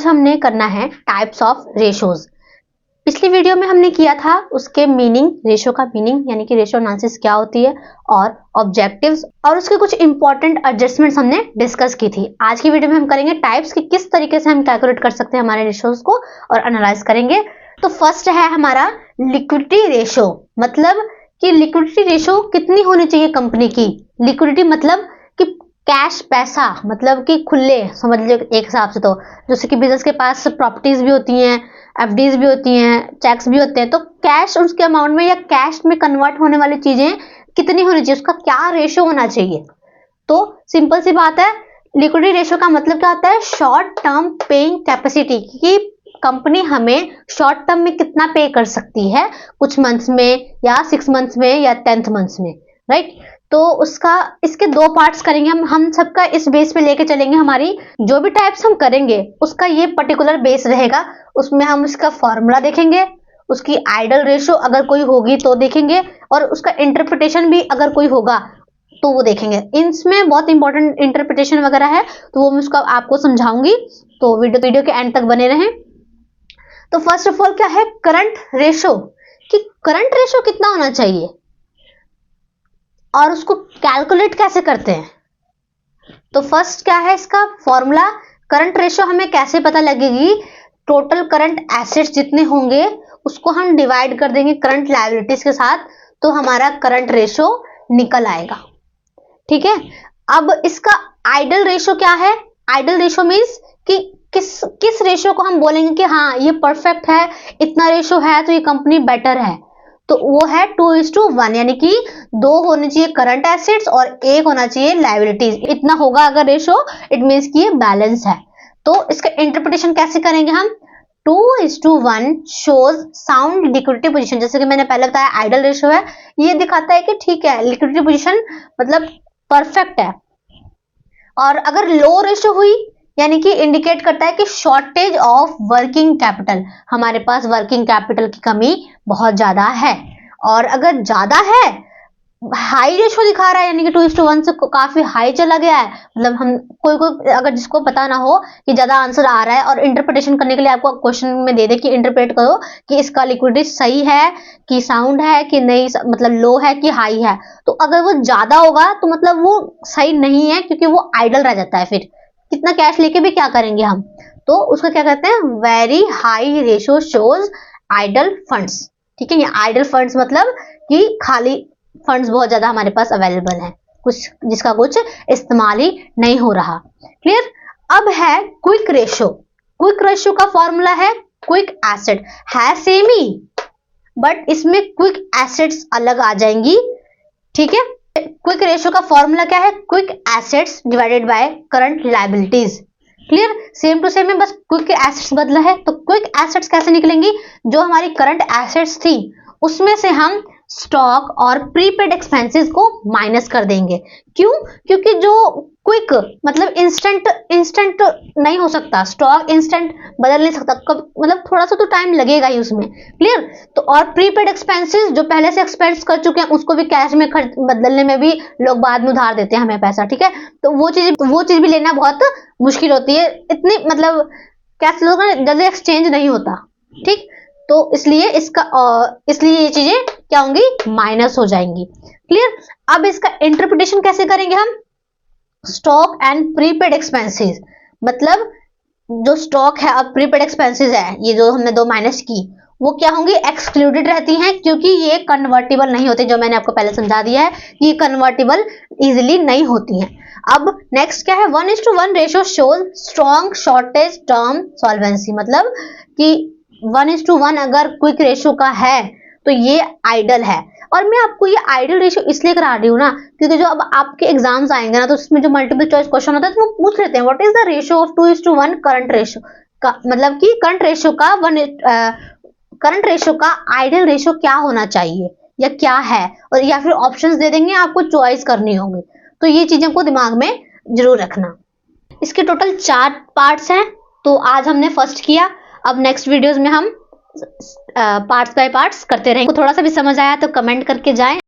हमने करना है टाइप्स ऑफ रेशोज। पिछली वीडियो में हमने किया था उसके मीनिंग, रेशो का मीनिंग यानी कि रेशो एनालिसिस क्या होती है और ऑब्जेक्टिव्स और उसके कुछ इंपॉर्टेंट एडजस्टमेंट्स हमने डिस्कस की थी। आज की वीडियो में हम करेंगे टाइप्स कि किस तरीके से हम कैलकुलेट कर सकते हैं हमारे रेशोज को और एनालाइज करेंगे। तो फर्स्ट है हमारा लिक्विडिटी रेशो, मतलब कि लिक्विडिटी रेशो कितनी होनी चाहिए कंपनी की। लिक्विडिटी मतलब कि कैश, पैसा, मतलब कि खुले, समझ लीजिए एक हिसाब से। तो जैसे कि बिजनेस के पास प्रॉपर्टीज भी होती हैं, एफडीज भी होती हैं, चेक्स भी होते हैं, तो कैश उसके अमाउंट में या कैश में कन्वर्ट होने वाली चीजें कितनी होनी चाहिए, उसका क्या रेशो होना चाहिए। तो सिंपल सी बात है, लिक्विडिटी रेशो का मतलब क्या होता है, शॉर्ट टर्म पेइंग कैपेसिटी, कि कंपनी हमें शॉर्ट टर्म में कितना पे कर सकती है, कुछ मंथ्स में या 6 मंथ्स में या 10th मंथ्स में, राइट। तो उसका इसके दो पार्ट्स करेंगे हम सबका इस बेस पे लेके चलेंगे। हमारी जो भी टाइप्स हम करेंगे उसका ये पर्टिकुलर बेस रहेगा, उसमें हम उसका फॉर्मूला देखेंगे, उसकी आइडल रेशो अगर कोई होगी तो देखेंगे, और उसका इंटरप्रिटेशन भी अगर कोई होगा तो वो देखेंगे। इसमें बहुत इंपॉर्टेंट इंटरप्रिटेशन वगैरह है, तो वो मैं उसका आपको समझाऊंगी, तो वीडियो के एंड तक बने रहें। तो फर्स्ट ऑफ ऑल क्या है करंट रेशो, कि करंट रेशो कितना होना चाहिए और उसको कैलकुलेट कैसे करते हैं। तो फर्स्ट क्या है इसका फॉर्मूला, करंट रेशो हमें कैसे पता लगेगी, टोटल करंट एसेट्स जितने होंगे उसको हम डिवाइड कर देंगे करंट लायबिलिटीज के साथ, तो हमारा करंट रेशो निकल आएगा, ठीक है। अब इसका आइडल रेशो क्या है, आइडल रेशो मींस कि किस रेशो को हम बोलेंगे कि हाँ ये परफेक्ट है, इतना रेशो है तो ये कंपनी बेटर है, तो वो है 2:1, यानी कि 2 होने चाहिए करंट एसेट्स और 1 होना चाहिए लायबिलिटीज। इतना होगा अगर रेशो, इट मींस कि ये बैलेंस है। तो इसका इंटरप्रिटेशन कैसे करेंगे हम, 2:1 शोज साउंड लिक्विडिटी पोजीशन। जैसे कि मैंने पहले बताया आइडल रेशो है, ये दिखाता है कि ठीक है लिक्विडिटी पोजीशन मतलब परफेक्ट है। और अगर लो रेशो हुई यानी कि इंडिकेट करता है कि शॉर्टेज ऑफ वर्किंग कैपिटल, हमारे पास वर्किंग कैपिटल की कमी बहुत ज्यादा है। और अगर ज्यादा है, हाई रेशो दिखा रहा है यानी कि 2:1 से काफी हाई चला गया है, मतलब हम कोई अगर जिसको पता ना हो कि ज्यादा आंसर आ रहा है और इंटरप्रिटेशन करने के लिए आपको क्वेश्चन में दे दे कि इंटरप्रेट करो कि इसका लिक्विडिटी सही है कि साउंड है कि नहीं, मतलब लो है कि हाई है, तो अगर वो ज्यादा होगा तो मतलब वो सही नहीं है, क्योंकि वो आइडल रह जाता है। फिर कितना कैश लेके भी क्या करेंगे हम, तो उसको क्या कहते हैं, very high ratio shows idle funds, ठीक है। ये आइडल फंड्स मतलब कि खाली फंड्स बहुत ज्यादा हमारे पास अवेलेबल है, कुछ जिसका कुछ इस्तेमाल ही नहीं हो रहा, क्लियर। अब है क्विक रेशो। क्विक रेशो का फॉर्मूला है क्विक एसेट, है सेम ही बट इसमें क्विक एसेट्स अलग आ जाएंगी, ठीक है। क्विक रेशो का फॉर्मूला क्या है, quick assets divided by current liabilities, clear. Same to same है, बस क्विक एसेट्स बदला है। तो क्विक एसेट्स कैसे निकलेंगी, जो हमारी करंट एसेट्स थी उसमें से हम स्टॉक और प्रीपेड एक्सपेंसेस को माइनस कर देंगे। क्यों, क्योंकि जो क्विक मतलब इंस्टेंट नहीं हो सकता, स्टॉक इंस्टेंट बदल नहीं सकता, मतलब थोड़ा सा तो टाइम लगेगा ही उसमें, क्लियर। तो और प्रीपेड एक्सपेंसेस जो पहले से एक्सपेंस कर चुके हैं उसको भी कैश में बदलने में भी लोग बाद में उधार देते हैं हमें पैसा, ठीक है। तो वो चीज भी लेना बहुत मुश्किल होती है, इतनी मतलब कैश लोगों जल्दी एक्सचेंज नहीं होता, ठीक। तो इसलिए ये चीजें क्या होंगी, माइनस हो जाएंगी, क्लियर। अब इसका इंटरप्रिटेशन कैसे करेंगे हम, स्टॉक एंड प्रीपेड एक्सपेंसेस, मतलब जो स्टॉक है और प्रीपेड एक्सपेंसेस है, ये जो हमने दो माइनस की, वो क्या होंगी, एक्सक्लूडेड रहती हैं, क्योंकि ये कन्वर्टेबल नहीं होती, जो मैंने आपको पहले समझा दिया है, ये कन्वर्टेबल इजिली नहीं होती हैं। अब नेक्स्ट क्या है, 1:1 ratio shows strong shortage term solvency, मतलब कि 1:1 अगर क्विक रेशो का है तो ये आइडल है। और मैं आपको ये आइडल रेशो इसलिए करा रही हूँ ना, क्योंकि जो अब आपके एग्जाम्स आएंगे ना, तो उसमें जो मल्टीपल चॉइस क्वेश्चन होता है तो वो पूछ लेते हैं what is the ratio of 2:1 current ratio का, मतलब कि करंट रेशो का आइडल रेशो क्या होना चाहिए या क्या है, और या फिर ऑप्शंस दे देंगे, आपको चॉइस करनी होगी। तो ये चीजें को दिमाग में जरूर रखना। इसके टोटल 4 पार्ट्स हैं, तो आज हमने फर्स्ट किया, अब नेक्स्ट वीडियोस में हम पार्ट्स बाय पार्ट्स करते रहेंगे। थोड़ा सा भी समझ आया तो कमेंट करके जाएं।